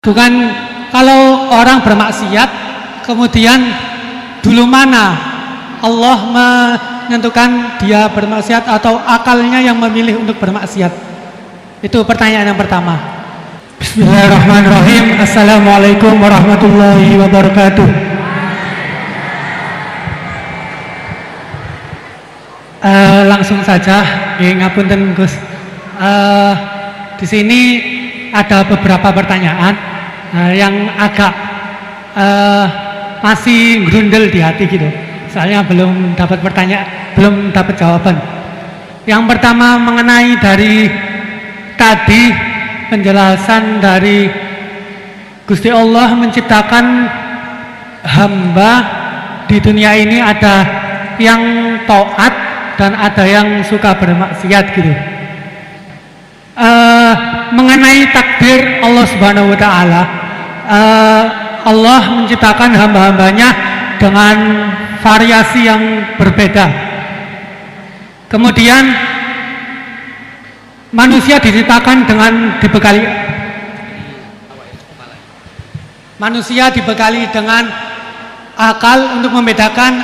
Bukan kalau orang bermaksiat kemudian dulu mana Allah menentukan dia bermaksiat atau akalnya yang memilih untuk bermaksiat? Itu pertanyaan yang pertama. Bismillahirrahmanirrahim. Assalamualaikum warahmatullahi wabarakatuh. Langsung saja, ngapunten Gus. Di sini ada beberapa pertanyaan yang agak masih grundel di hati gitu. Soalnya belum dapat jawaban. Yang pertama mengenai dari tadi penjelasan dari Gusti Allah menciptakan hamba di dunia ini, ada yang taat dan ada yang suka bermaksiat gitu. Mengenai takdir Allah Subhanahu wa taala, Allah menciptakan hamba-hambanya dengan variasi yang berbeda. Kemudian manusia diciptakan dengan dibekali dengan akal untuk membedakan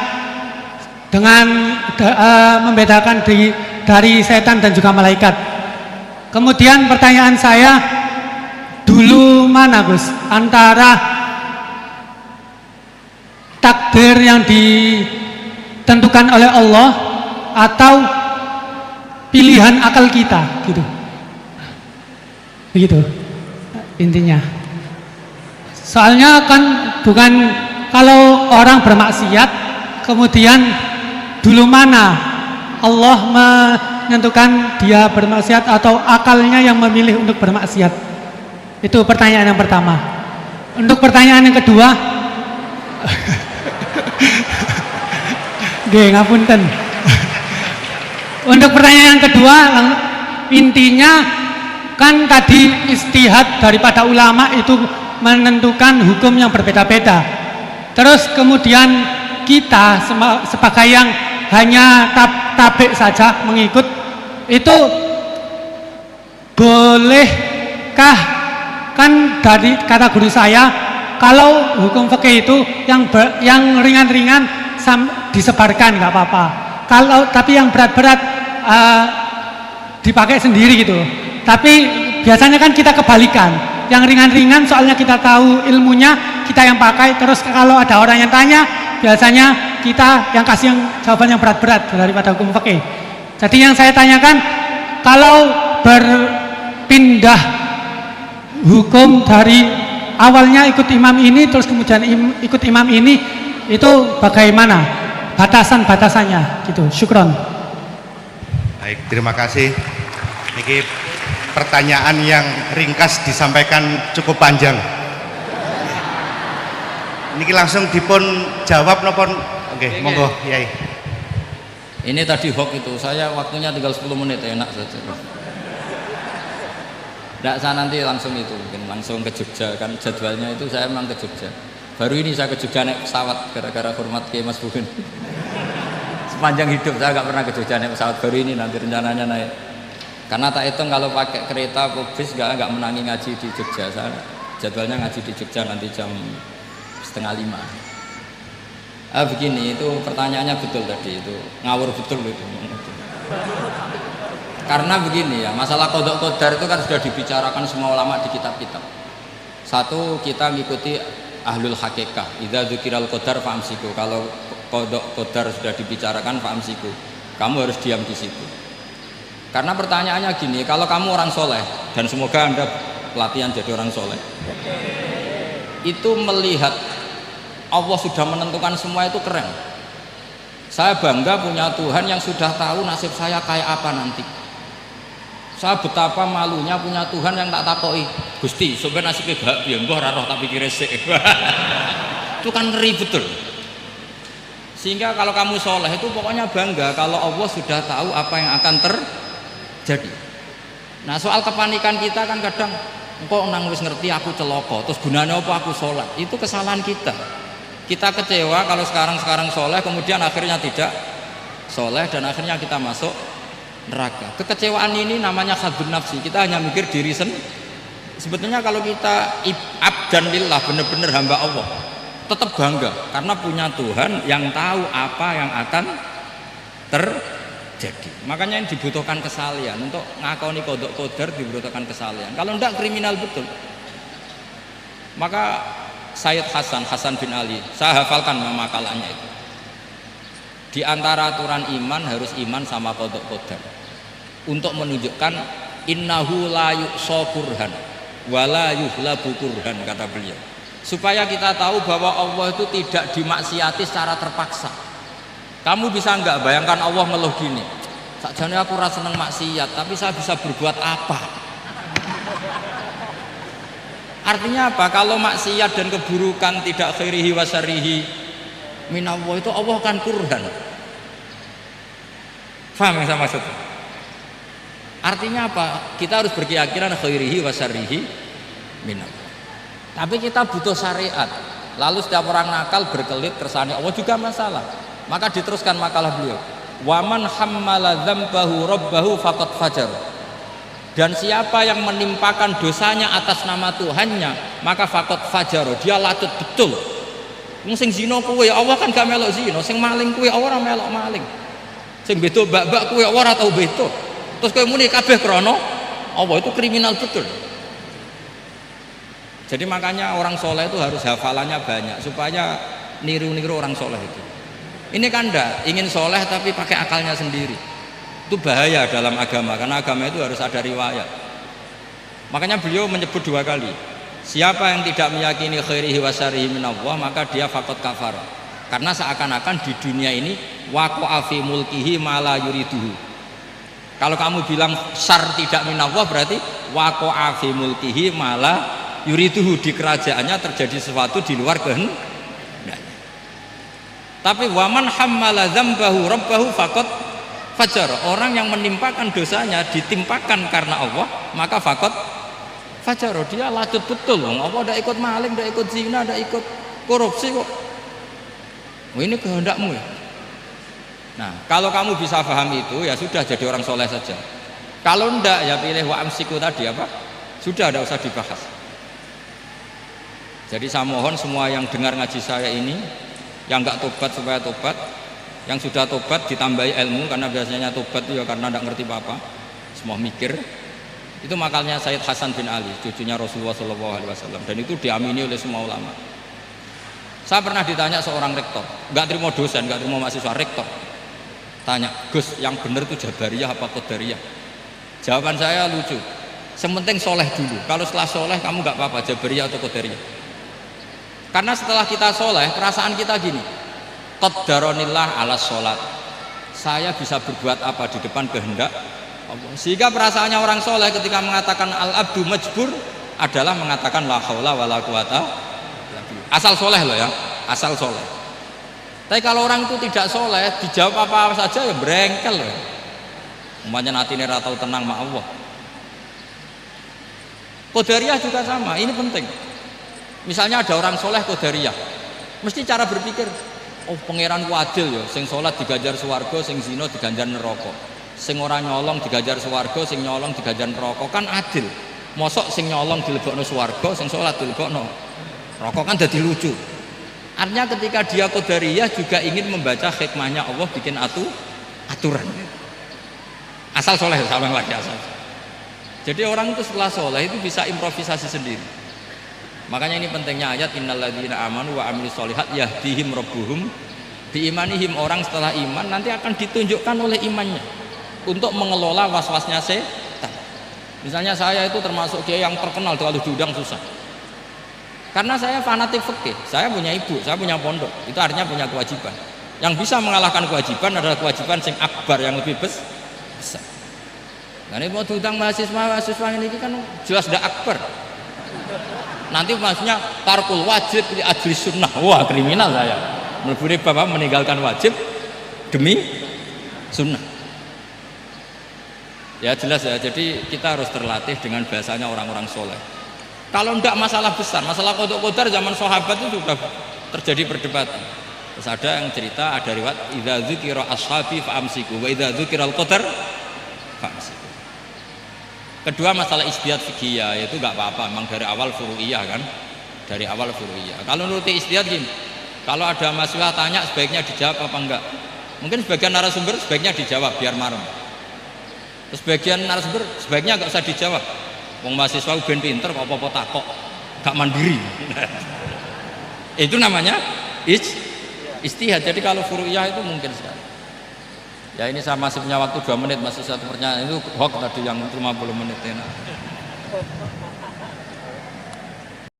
dari setan dan juga malaikat. Kemudian pertanyaan saya, dulu mana Gus antara takdir yang ditentukan oleh Allah atau pilihan akal kita gitu? Begitu intinya. Soalnya kan bukan kalau orang bermaksiat kemudian dulu mana Allah menentukan dia bermaksiat atau akalnya yang memilih untuk bermaksiat? Itu pertanyaan yang pertama. Untuk pertanyaan yang kedua, ngapunten. Untuk pertanyaan yang kedua, intinya kan tadi istihad daripada ulama itu menentukan hukum yang berbeda-beda. Terus kemudian kita sebagai yang hanya tabik saja mengikut, itu bolehkah? Kan dari kata guru saya, kalau hukum fikih itu yang ringan-ringan disebarkan nggak apa-apa. Tapi yang berat-berat dipakai sendiri gitu. Tapi biasanya kan kita kebalikan. Yang ringan-ringan soalnya kita tahu ilmunya, kita yang pakai. Terus kalau ada orang yang tanya, biasanya kita yang kasih yang jawaban yang berat-berat daripada hukum fikih. Jadi yang saya tanyakan, kalau berpindah hukum dari awalnya ikut imam ini terus kemudian ikut imam ini, itu bagaimana batasan-batasannya gitu? Syukron. Baik, terima kasih. Ini pertanyaan yang ringkas disampaikan cukup panjang. Ini langsung dipun jawab nopon. Oke, monggo Yai. Ini tadi hoax itu, saya waktunya tinggal 10 menit, enak saja. Tidak, saya nanti langsung itu, mungkin langsung ke Jogja, kan jadwalnya itu saya memang ke Jogja. Baru ini saya ke Jogja naik pesawat, gara-gara hormat ke Mas Bukin. Sepanjang hidup saya nggak pernah ke Jogja naik pesawat, baru ini nanti rencananya naik. Karena tak hitung kalau pakai kereta atau bis nggak menangi ngaji di Jogja. Saya jadwalnya ngaji di Jogja nanti jam 4:30. Begini, itu pertanyaannya betul tadi, itu ngawur betul itu. Karena begini ya, masalah qadha qadar itu kan sudah dibicarakan semua ulama di kitab-kitab. Satu, kita ngikuti ahlul hakikah, idza dzukiral qadar fa'amsiku. Kalau qadha qadar sudah dibicarakan fa'amsiku, kamu harus diam di situ. Karena pertanyaannya gini, kalau kamu orang soleh, dan semoga Anda pelatihan jadi orang soleh, itu melihat Allah sudah menentukan semua, itu keren. Saya bangga punya Tuhan yang sudah tahu nasib saya kayak apa nanti. Saya betapa malunya punya Tuhan yang tak takoi, Gusti, sebenarnya nasibnya bahagia, mbah roh tapi kira sik. Itu kan ngeri betul. Sehingga kalau kamu soleh itu pokoknya bangga kalau Allah sudah tahu apa yang akan terjadi. Nah, soal kepanikan kita kan kadang, kok nang wis ngerti aku celoko, terus gunanya apa aku sholat? Itu kesalahan kita. Kita kecewa kalau sekarang soleh, kemudian akhirnya tidak soleh dan akhirnya kita masuk neraka. Kekecewaan ini namanya khadun nafsi. Kita hanya mikir diri sebetulnya kalau kita abdan lillah, benar-benar hamba Allah, tetap bangga karena punya Tuhan yang tahu apa yang akan terjadi. Makanya yang dibutuhkan kesalian untuk ngakoni kodok kodar, dibutuhkan kesalian. Kalau enggak kriminal betul. Maka Sayyid Hasan bin Ali, saya hafalkan makalahnya itu. Di antara aturan iman harus iman sama kodok kodar. Untuk menunjukkan innahu la yuqsa kurhan wala yuhlabu kurhan, kata beliau, supaya kita tahu bahwa Allah itu tidak dimaksiati secara terpaksa. Kamu bisa enggak bayangkan Allah ngeluh gini, sakjane aku rasa seneng maksiat tapi saya bisa berbuat apa? Artinya apa? Kalau maksiat dan keburukan tidak khairihi wa syarrihi minallah, itu Allah kan kurhan. Paham yang saya maksud? Artinya apa? Kita harus berkeyakinan khairihi wa syarrihi minallah. Tapi kita butuh syariat. Lalu setiap orang nakal berkelit kersane Allah juga masalah. Maka diteruskan makalah beliau, waman hammala dzambahu rabbahu faqad fajar. Dan siapa yang menimpakan dosanya atas nama Tuhannya, maka faqad fajar, dia latut betul. Sing zina kowe Allah kan gak melok zina, sing maling kowe ora melok maling, sing beto bak-bak kowe ora tau beto. Terus kowe muni kabeh krana Allah, itu kriminal betul. Jadi makanya orang soleh itu harus hafalannya banyak supaya niru-niru orang soleh itu. Ini kan enggak ingin soleh tapi pakai akalnya sendiri. Itu bahaya dalam agama, karena agama itu harus ada riwayat. Makanya beliau menyebut 2 kali, siapa yang tidak meyakini khairihi wa syarrihi minallah, maka dia faqad kafar. Karena seakan-akan di dunia ini waqa'a fi mulkihi ma la yuriduhu. Kalau kamu bilang syar tidak minallah, berarti waqa'a fi mulkihi ma la yuriduhu, di kerajaannya terjadi sesuatu di luar kehendak. Tapi waman hammala dzambahu rabbahu faqad fajar, orang yang menimpakan dosanya ditimpakan karena Allah, maka faqad fajar, dia latut betul. Allah tidak ikut maling, tidak ikut zina, tidak ikut korupsi kok. Ini kehendakmu ya. Nah, kalau kamu bisa paham itu, ya sudah, jadi orang soleh saja. Kalau enggak, ya pilih wa amsiku tadi apa, sudah, tidak usah dibahas. Jadi saya mohon semua yang dengar ngaji saya ini, yang enggak tobat supaya tobat, yang sudah tobat ditambahi ilmu, karena biasanya tobat itu ya karena enggak ngerti apa-apa, semua mikir. Itu makalnya Sayyid Hasan bin Ali, cucunya Rasulullah SAW, dan itu diamini oleh semua ulama. Saya pernah ditanya seorang rektor, enggak terima dosen, enggak terima mahasiswa, rektor tanya, Gus, yang benar itu Jabariyah apa Qadariyah? Jawaban saya lucu, sementing soleh dulu, kalau setelah soleh kamu enggak apa-apa Jabariyah atau Qadariyah. Karena setelah kita soleh, perasaan kita gini, qaddaronillah ala sholat, saya bisa berbuat apa di depan kehendak Allah. Sehingga perasaannya orang soleh ketika mengatakan al-abdu majbur adalah mengatakan la haula wala quwata, asal soleh loh ya, asal soleh. Tapi kalau orang itu tidak soleh, dijawab apa saja ya berengkel loh. Umpamanya natine ra tau tenang ma Allah. Qadariyah juga sama, ini penting. Misalnya ada orang soleh Qadariyah, mesti cara berpikir, oh pangeranku adil ya, sing sholat diganjar swarga, sing zina diganjar neraka, sing ora nyolong diganjar swarga, sing nyolong diganjar neraka, kan adil. Mosok sing nyolong dilebokno swarga, sing sholat dilebokno neraka, kan jadi lucu. Artinya ketika dia Qadariyah juga ingin membaca hikmahnya Allah bikin aturan. Asal soleh, sama lagi asal. Jadi orang itu setelah soleh itu bisa improvisasi sendiri. Makanya ini pentingnya ayat innalladzina amanu wa amilus solihat yahdihim rabbuhum biimanihim. Orang setelah iman nanti akan ditunjukkan oleh imannya untuk mengelola was-wasnya setan. Misalnya saya itu termasuk kiai yang terkenal kalau diundang susah. Karena saya fanatik fikih, saya punya ibu, saya punya pondok, itu artinya punya kewajiban. Yang bisa mengalahkan kewajiban adalah kewajiban sing akbar, yang lebih besar. Nah ini mau diundang mahasiswa ini kan jelas tidak akbar. Nanti maksudnya tarkul wajib di ajli sunnah, wah kriminal saya. Meleburi bapak meninggalkan wajib demi sunnah. Ya jelas ya, jadi kita harus terlatih dengan bahasanya orang-orang soleh. Kalau tidak masalah besar, masalah qada qadar zaman sahabat itu sudah terjadi perdebatan. Terus ada yang cerita, ada riwayat idza dzukira ashabi fa amsiku wa idza dzukira al-qadar fa amsiku. Kedua masalah ijtihad fiqhiyah, itu nggak apa-apa, memang dari awal furu'iyah kan, dari awal furu'iyah. Kalau nuruti ijtihad gini, kalau ada mahasiswa tanya sebaiknya dijawab apa enggak? Mungkin sebagian narasumber sebaiknya dijawab biar marem. Terus sebagian narasumber sebaiknya nggak usah dijawab. Wong mahasiswa ben pinter kok apa-apa takok, gak mandiri. Itu namanya ijtihad. Jadi kalau furu'iyah itu mungkin sekali. Ya ini saya masih punya waktu 2 menit, masih satu pertanyaan itu hoax tadi yang 50 menit.